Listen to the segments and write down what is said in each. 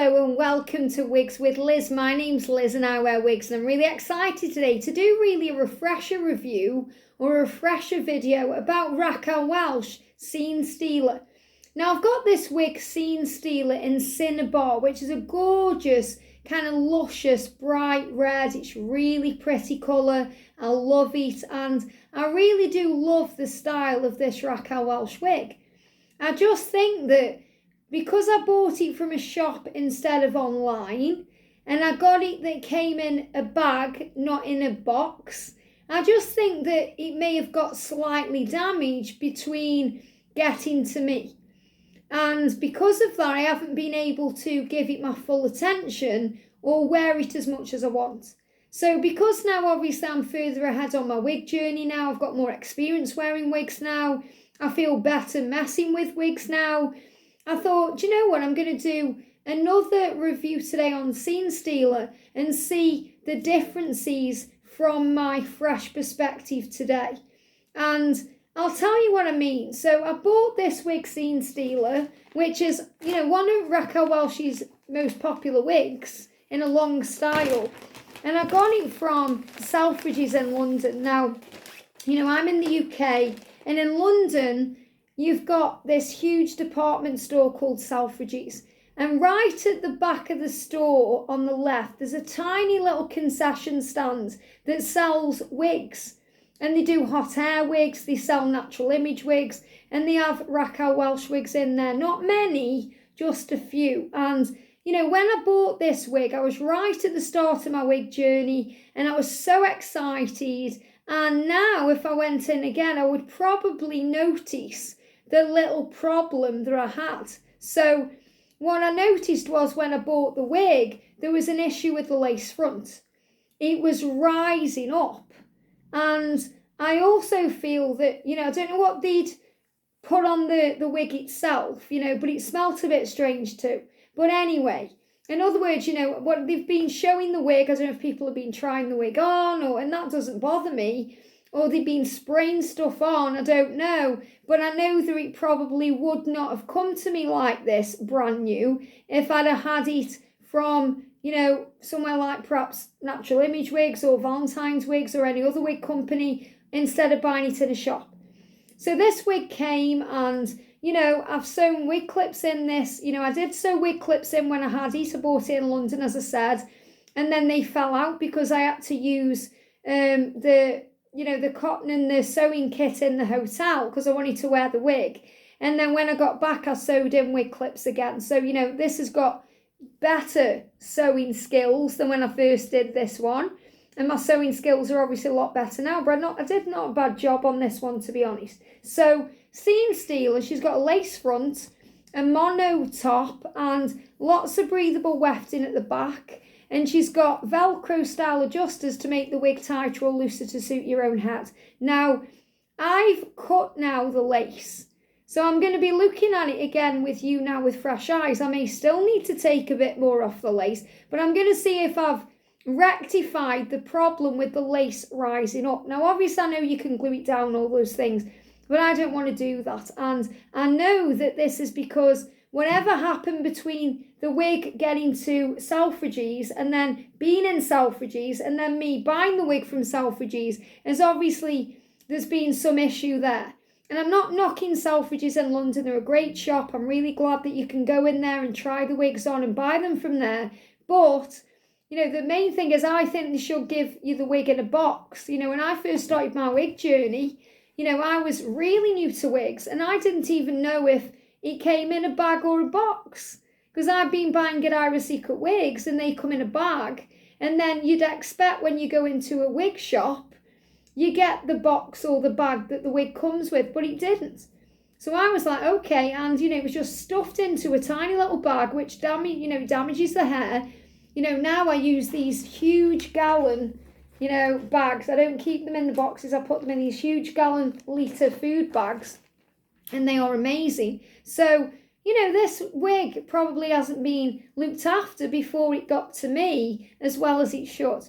Hello and welcome to Wigs with Liz. My name's Liz and I wear wigs, and I'm really excited today to do really a refresher review or a refresher video about Raquel Welch, Scene Stealer. Now I've got this wig Scene Stealer in Cinnabar, which is a gorgeous kind of luscious bright red. It's really pretty colour. I love it, and I really do love the style of this Raquel Welch wig. I just think that because I bought it from a shop instead of online, and I got it that came in a bag, not in a box, I just think that it may have got slightly damaged between getting to me. And because of that, I haven't been able to give it my full attention or wear it as much as I want. So because now obviously I'm further ahead on my wig journey now, I've got more experience wearing wigs now, I feel better messing with wigs now, I thought, do you know what, I'm going to do another review today on Scene Stealer and see the differences from my fresh perspective today. And I'll tell you what I mean. So I bought this wig Scene Stealer, which is, one of Raquel Welch's most popular wigs in a long style. And I got it from Selfridges in London. Now, I'm in the UK, and in London, you've got this huge department store called Selfridges. And right at the back of the store on the left, there's a tiny little concession stand that sells wigs. And they do hot air wigs, they sell natural image wigs, and they have Raquel Welch wigs in there. Not many, just a few. And, when I bought this wig, I was right at the start of my wig journey, and I was so excited. And now, if I went in again, I would probably notice the little problem that I had. So what I noticed was when I bought the wig, there was an issue with the lace front. It was rising up. And I also feel that, I don't know what they'd put on the wig itself, but it smelt a bit strange too. But anyway, in other words, what they've been showing the wig, I don't know if people have been trying the wig on, and that doesn't bother me, or they've been spraying stuff on, I don't know. But I know that it probably would not have come to me like this, brand new, if I'd have had it from, somewhere like perhaps Natural Image Wigs or Valentine's Wigs or any other wig company, instead of buying it in a shop. So this wig came, and, I've sewn wig clips in this. I did sew wig clips in when I had it. I bought it in London, as I said, and then they fell out because I had to use the cotton and the sewing kit in the hotel because I wanted to wear the wig. And then when I got back, I sewed in wig clips again. So, this has got better sewing skills than when I first did this one. And my sewing skills are obviously a lot better now, but I did not a bad job on this one, to be honest. So, Scene Stealer, she's got a lace front, a mono top, and lots of breathable wefting at the back. And she's got Velcro style adjusters to make the wig tighter or looser to suit your own head. Now, I've cut now the lace. So I'm going to be looking at it again with you now with fresh eyes. I may still need to take a bit more off the lace, but I'm going to see if I've rectified the problem with the lace rising up. Now, obviously, I know you can glue it down, all those things, but I don't want to do that. And I know that this is because whatever happened between the wig getting to Selfridges and then being in Selfridges and then me buying the wig from Selfridges is obviously there's been some issue there. And I'm not knocking Selfridges in London. They're a great shop. I'm really glad that you can go in there and try the wigs on and buy them from there. But, the main thing is I think they should give you the wig in a box. When I first started my wig journey, I was really new to wigs and I didn't even know if it came in a bag or a box, because I've been buying Irish Secret wigs and they come in a bag, and then you'd expect when you go into a wig shop, you get the box or the bag that the wig comes with, but it didn't. So I was like, okay, and it was just stuffed into a tiny little bag, which damages the hair. Now I use these huge gallon, bags. I don't keep them in the boxes. I put them in these huge gallon litre food bags, and they are amazing. So, this wig probably hasn't been looked after before it got to me as well as it should.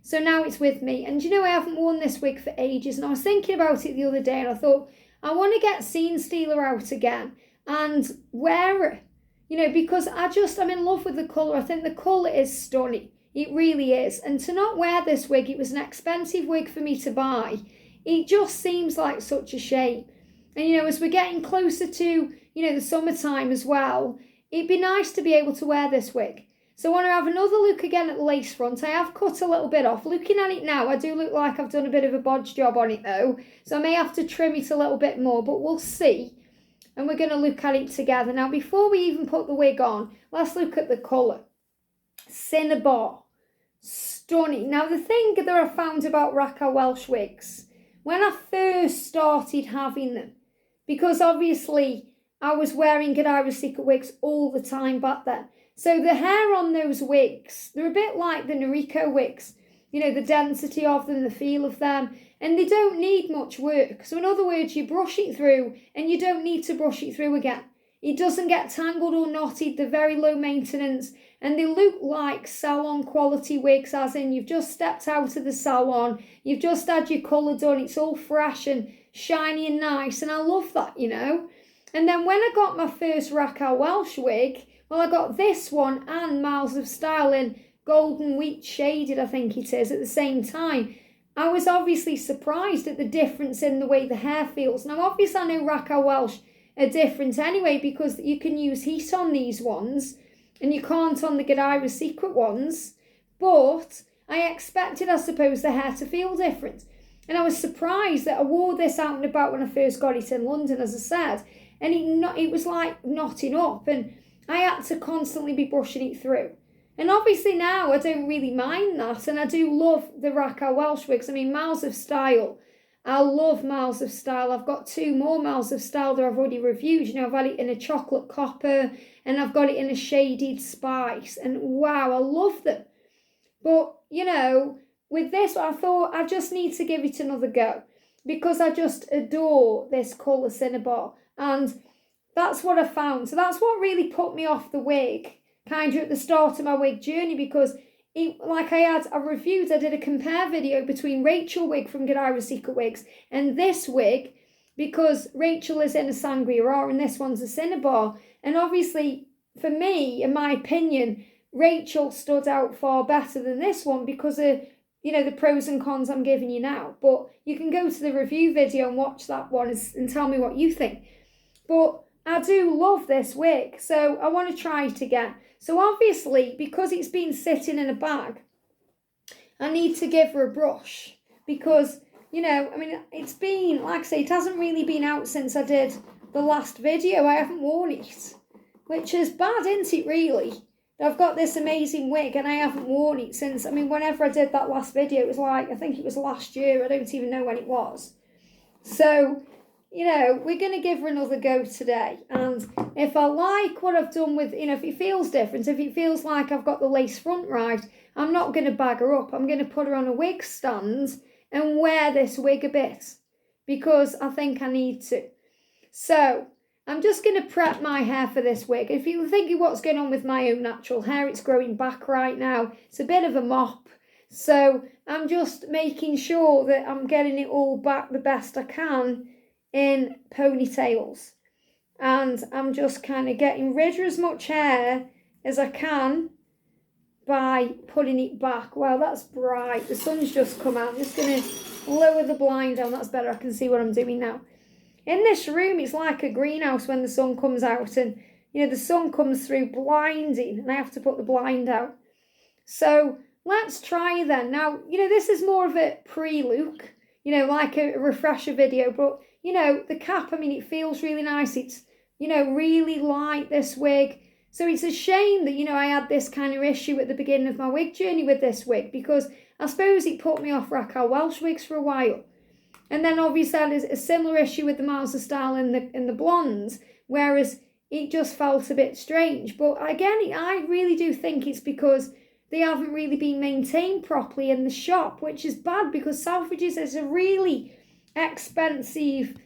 So now it's with me. And I haven't worn this wig for ages. And I was thinking about it the other day, and I thought, I want to get Scene Stealer out again and wear it. because I'm in love with the colour. I think the colour is stunning. It really is. And to not wear this wig, it was an expensive wig for me to buy. It just seems like such a shame. And, as we're getting closer to, the summertime as well, it'd be nice to be able to wear this wig. So I want to have another look again at the lace front. I have cut a little bit off. Looking at it now, I do look like I've done a bit of a bodge job on it though. So I may have to trim it a little bit more, but we'll see. And we're going to look at it together. Now, before we even put the wig on, let's look at the colour. Cinnabar. Stunning. Now, the thing that I found about Raquel Welch wigs, when I first started having them, because obviously I was wearing Godiva Secret wigs all the time back then. So the hair on those wigs, they're a bit like the Noriko wigs. The density of them, the feel of them. And they don't need much work. So in other words, you brush it through and you don't need to brush it through again. It doesn't get tangled or knotted. They're very low maintenance. And they look like salon quality wigs, as in you've just stepped out of the salon. You've just had your colour done. It's all fresh and shiny and nice. And I love that, And then when I got my first Raquel Welch wig, well, I got this one and Miles of Style in golden wheat shaded, I think it is, at the same time. I was obviously surprised at the difference in the way the hair feels. Now, obviously, I know Raquel Welch are different anyway because you can use heat on these ones and you can't on the Godiva Secret ones. But I expected, I suppose, the hair to feel different. And I was surprised that I wore this out and about when I first got it in London, as I said. And it was like knotting up and I had to constantly be brushing it through. And obviously now I don't really mind that. And I do love the Raquel Welch wigs. I mean, Miles of Style. I love Miles of Style. I've got 2 more Miles of Style that I've already reviewed. I've had it in a chocolate copper and I've got it in a shaded spice. And wow, I love them. But, with this, I thought I just need to give it another go. Because I just adore this colour Cinnabar. And that's what I found. So that's what really put me off the wig, kind of at the start of my wig journey, because I reviewed, I did a compare video between Rachel wig from Godiva Secret Wigs and this wig, because Rachel is in a Sangria Raw and this one's a Cinnabar. And obviously, for me, in my opinion, Rachel stood out far better than this one because of, the pros and cons I'm giving you now. But you can go to the review video and watch that one and tell me what you think. But I do love this wig, so I want to try it again. So obviously, because it's been sitting in a bag, I need to give her a brush. Because, it's been, like I say, it hasn't really been out since I did the last video. I haven't worn it, which is bad, isn't it, really? I've got this amazing wig and I haven't worn it since, whenever I did that last video, it was I think it was last year. I don't even know when it was. So, we're going to give her another go today. And if I like what I've done with, if it feels different, if it feels like I've got the lace front right, I'm not going to bag her up. I'm going to put her on a wig stand and wear this wig a bit because I think I need to. So I'm just going to prep my hair for this wig. If you're thinking what's going on with my own natural hair, it's growing back right now. It's a bit of a mop. So I'm just making sure that I'm getting it all back the best I can in ponytails, and I'm just kind of getting rid of as much hair as I can by putting it back. Wow, that's bright. The sun's just come out. I'm just going to lower the blind down. That's better. I can see what I'm doing now. In this room, it's like a greenhouse when the sun comes out, and the sun comes through blinding and I have to put the blind out. So let's try then. Now, this is more of a pre-look, like a refresher video, but the cap, it feels really nice. It's, really light, this wig. So it's a shame that, I had this kind of issue at the beginning of my wig journey with this wig, because I suppose it put me off Raquel Welch wigs for a while. And then obviously I had a similar issue with the Miles of Style in the blondes, whereas it just felt a bit strange. But again, I really do think it's because they haven't really been maintained properly in the shop, which is bad because Selfridges is a really expensive,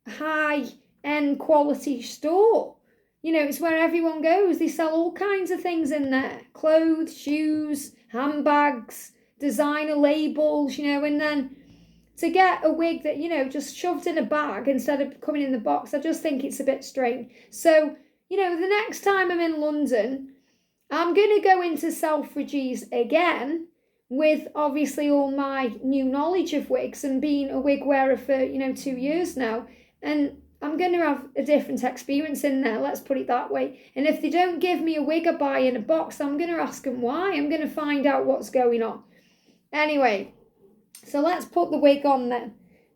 high-end quality store. It's where everyone goes. They sell all kinds of things in there. Clothes, shoes, handbags, designer labels, and then to get a wig that, just shoved in a bag instead of coming in the box, I just think it's a bit strange. So, you know, the next time I'm in London, I'm going to go into Selfridges again with obviously all my new knowledge of wigs and being a wig wearer for, 2 years now. And I'm going to have a different experience in there, let's put it that way. And if they don't give me a wig I buy in a box, I'm going to ask them why. I'm going to find out what's going on. Anyway, so let's put the wig on then.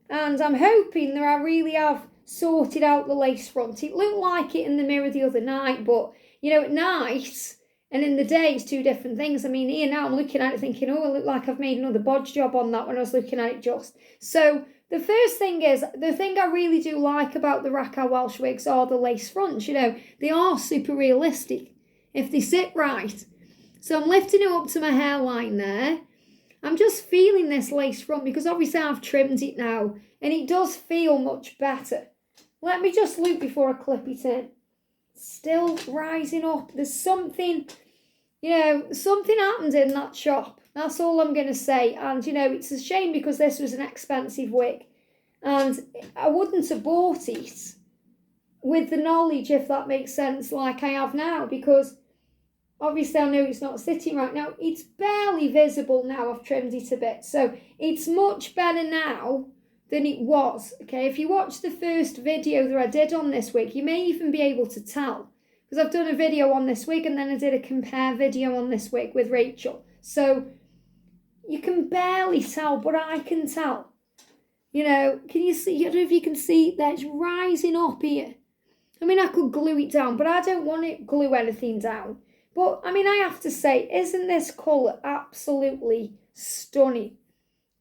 And I'm hoping that I really have sorted out the lace front. It looked like it in the mirror the other night, but, at night and in the day, it's two different things. I mean, here now I'm looking at it thinking, oh, I look like I've made another bodge job on that when I was looking at it just. So the first thing is, the thing I really do like about the Raquel Welch wigs are the lace fronts. They are super realistic if they sit right. So I'm lifting it up to my hairline there. I'm just feeling this lace front because obviously I've trimmed it now and it does feel much better. Let me just loop before I clip it in. Still rising up. There's something, something happened in that shop. That's all I'm going to say. And, it's a shame because this was an expensive wig. And I wouldn't have bought it with the knowledge, if that makes sense, like I have now. Because obviously I know it's not sitting right now. It's barely visible now. I've trimmed it a bit. So it's much better now than it was. Okay, if you watch the first video that I did on this wig, you may even be able to tell. Because I've done a video on this wig and then I did a compare video on this wig with Rachel. So you can barely tell, but I can tell. Can you see? I don't know if you can see that it's rising up here. I mean, I could glue it down, but I don't want to glue anything down. But, I mean, I have to say, isn't this colour absolutely stunning?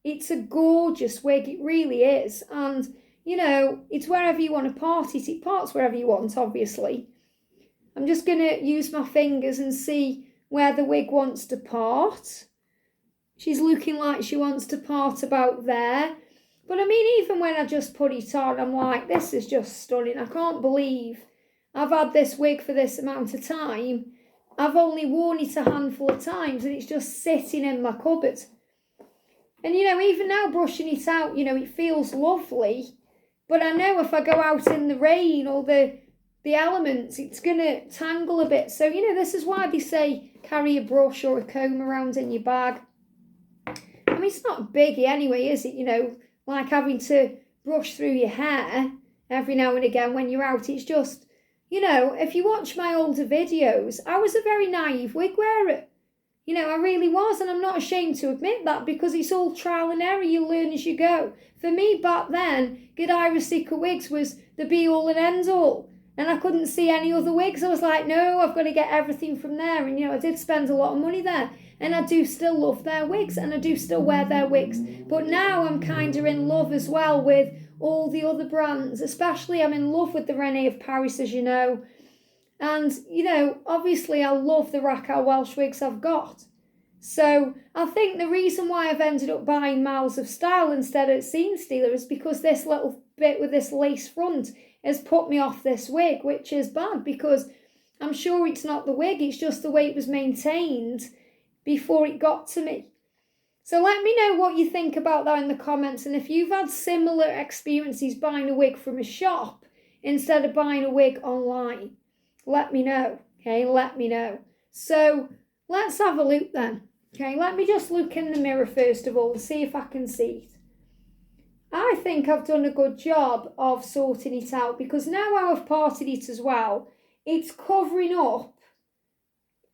It's a gorgeous wig, it really is. And, it's wherever you want to part it. It parts wherever you want, obviously. I'm just going to use my fingers and see where the wig wants to part. She's looking like she wants to part about there. But, I mean, even when I just put it on, I'm like, this is just stunning. I can't believe I've had this wig for this amount of time. I've only worn it a handful of times and it's just sitting in my cupboard. And, even now brushing it out, it feels lovely. But I know if I go out in the rain or the elements, it's going to tangle a bit. So, this is why they say carry a brush or a comb around in your bag. I mean, it's not biggie anyway, is it? Like having to brush through your hair every now and again when you're out. It's just, if you watch my older videos, I was a very naive wig wearer. I really was, and I'm not ashamed to admit that because it's all trial and error. You learn as you go. For me, back then, Godiva Sticker Wigs was the be-all and end-all, and I couldn't see any other wigs. I was like, no, I've got to get everything from there, and, I did spend a lot of money there, and I do still love their wigs, and I do still wear their wigs. But now I'm kind of in love as well with all the other brands, especially I'm in love with the Renee of Paris, as you know. And, obviously I love the Raquel Welch wigs I've got. So I think the reason why I've ended up buying Miles of Style instead of Scene Stealer is because this little bit with this lace front has put me off this wig, which is bad because I'm sure it's not the wig, it's just the way it was maintained before it got to me. So let me know what you think about that in the comments, and if you've had similar experiences buying a wig from a shop instead of buying a wig online. Let me know, okay? Let me know. So let's have a look then, okay? Let me just look in the mirror first of all and see if I can see it. I think I've done a good job of sorting it out because now I've parted it as well, it's covering up.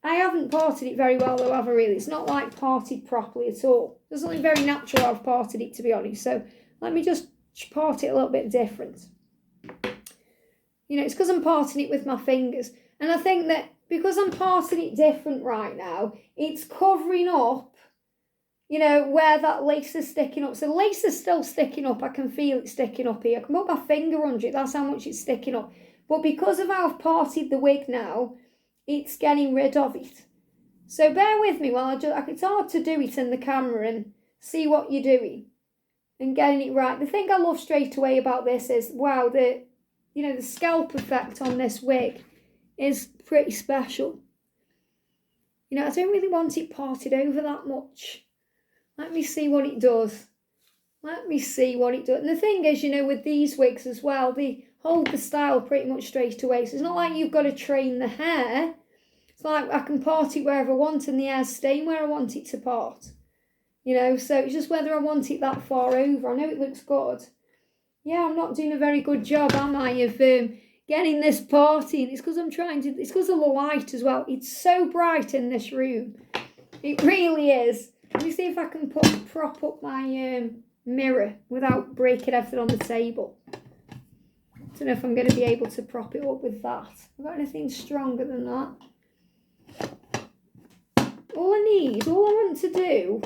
I haven't parted it very well though, have I really? It's not like parted properly at all. There's something very natural how I've parted it, to be honest. So let me just part it a little bit different. It's because I'm parting it with my fingers. And I think that because I'm parting it different right now, it's covering up, where that lace is sticking up. So the lace is still sticking up. I can feel it sticking up here. I can put my finger under it. That's how much it's sticking up. But because of how I've parted the wig now, it's getting rid of it. So bear with me while it's hard to do it in the camera and see what you're doing and getting it right. The thing I love straight away about this is, wow, the scalp effect on this wig is pretty special. I don't really want it parted over that much. Let me see what it does. And the thing is, with these wigs as well, the hold the style pretty much straight away. So it's not like you've got to train the hair. It's like I can part it wherever I want and the hair's staying where I want it to part. You know, so it's just whether I want it that far over. I know it looks good. Yeah, I'm not doing a very good job, am I, of getting this parting. It's because it's because of the light as well. It's so bright in this room. It really is. Let me see if I can prop up my mirror without breaking everything on the table. I don't know if I'm going to be able to prop it up with that. Have I got anything stronger than that? All I want to do,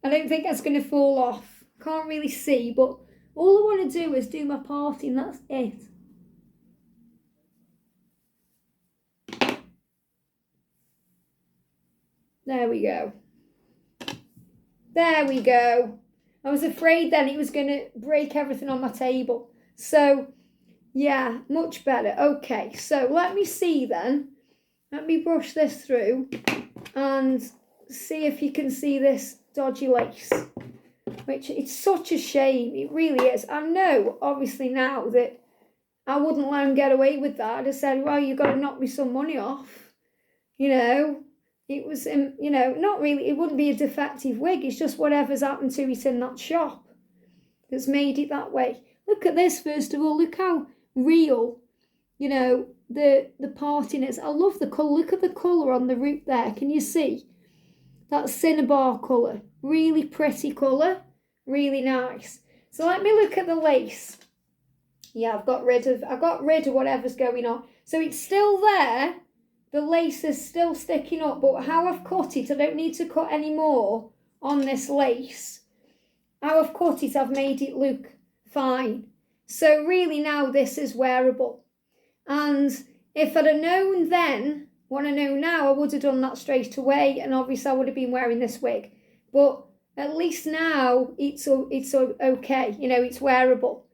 I don't think that's going to fall off. Can't really see, but all I want to do is do my parting. That's it. There we go. There we go. I was afraid then it was going to break everything on my table. So, yeah, much better. Okay, so let me see then. Let me brush this through and see if you can see this dodgy lace. Which, it's such a shame. It really is. I know, obviously, now that I wouldn't let him get away with that. I'd have said, well, you've got to knock me some money off. You know, it was, you know, not really, it wouldn't be a defective wig. It's just whatever's happened to it in that shop that's made it that way. Look at this, first of all. Look how real, you know, the parting is. I love the colour. Look at the colour on the root there. Can you see? That Cinnabar colour. Really pretty colour. Really nice. So let me look at the lace. Yeah, I've got rid of whatever's going on. So it's still there. The lace is still sticking up, but how I've cut it, I don't need to cut any more on this lace. How I've cut it, I've made it look fine. So really now this is wearable. And if I'd have known then, what I know now, I would have done that straight away, and obviously I would have been wearing this wig. But at least now it's okay, you know, it's wearable.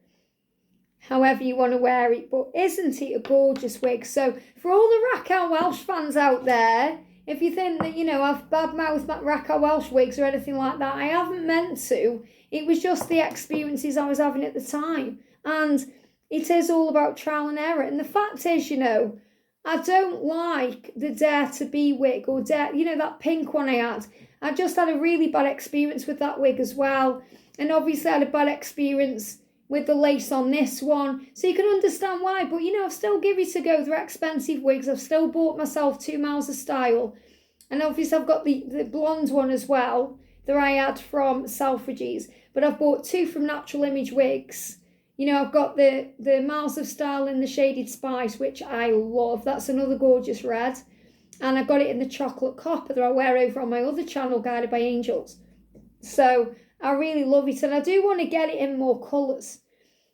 However you want to wear it, but isn't it a gorgeous wig? So for all the Raquel Welch fans out there, if you think that, you know, I've badmouthed Raquel Welch wigs or anything like that, I haven't meant to. It was just the experiences I was having at the time. And it is all about trial and error. And the fact is, you know, I don't like the Dare to Be wig or you know, that pink one I had. I just had a really bad experience with that wig as well. And obviously I had a bad experience with the lace on this one. So you can understand why. But, you know, I've still given it a go. They're expensive wigs. I've still bought myself 2 miles of style. And obviously I've got the blonde one as well that I had from Selfridges. But I've bought 2 from Natural Image Wigs. You know, I've got the Miles of Style in the Shaded Spice, which I love. That's another gorgeous red. And I got it in the chocolate copper that I wear over on my other channel, Guided by Angels. So I really love it. And I do want to get it in more colours.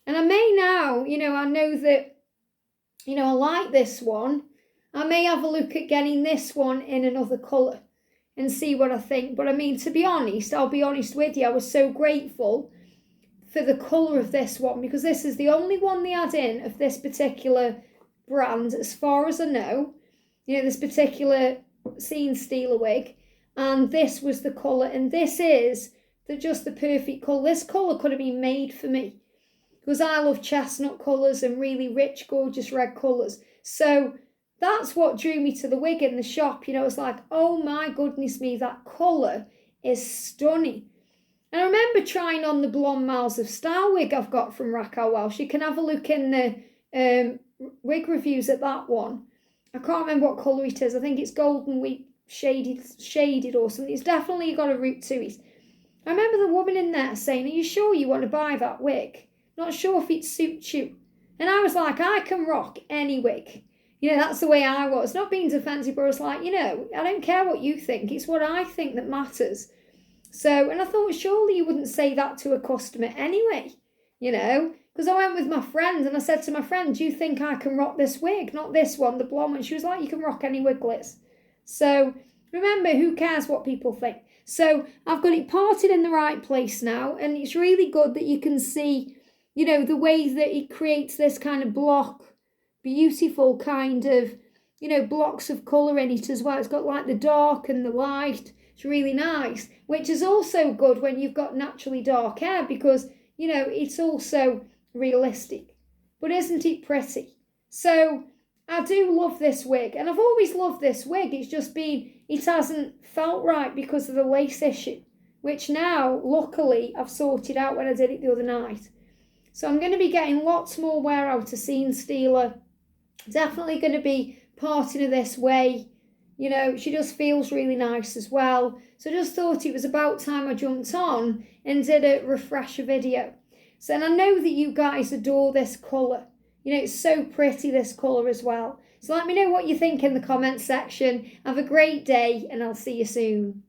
And I may now, you know, I know that, you know, I like this one. I may have a look at getting this one in another colour and see what I think. But I mean, to be honest, I'll be honest with you, I was so grateful for the colour of this one, because this is the only one they had in of this particular brand, as far as I know. You know, this particular Scene Stealer wig. And this was the colour. And this is just the perfect colour. This colour could have been made for me, because I love chestnut colours and really rich, gorgeous red colours. So that's what drew me to the wig in the shop. You know, it's like, oh my goodness me, that colour is stunning. And I remember trying on the blonde Miles of Style wig I've got from Raquel Welch. You can have a look in the wig reviews at that one. I can't remember what colour it is. I think it's golden wheat shaded or something. It's definitely got a root to it. I remember the woman in there saying, are you sure you want to buy that wig? Not sure if it suits you. And I was like, I can rock any wig. You know, that's the way I was. Not being defensive, but I was like, you know, I don't care what you think. It's what I think that matters. So, and I thought, surely you wouldn't say that to a customer anyway, you know, because I went with my friend and I said to my friend, do you think I can rock this wig? Not this one, the blonde one. She was like, you can rock any wiglets. So remember, who cares what people think? So I've got it parted in the right place now, and it's really good that you can see, you know, the way that it creates this kind of block, beautiful kind of, you know, blocks of colour in it as well. It's got like the dark and the light. It's really nice, which is also good when you've got naturally dark hair, because you know, it's also realistic. But isn't it pretty? So I do love this wig, and I've always loved this wig. It's just been, it hasn't felt right because of the lace issue, which now, luckily, I've sorted out when I did it the other night. So I'm going to be getting lots more wear out of Scene Stealer. Definitely going to be parting of this way. You know, she just feels really nice as well. So I just thought it was about time I jumped on and did a refresher video. So, and I know that you guys adore this colour. You know, it's so pretty, this colour as well. So let me know what you think in the comments section. Have a great day, and I'll see you soon.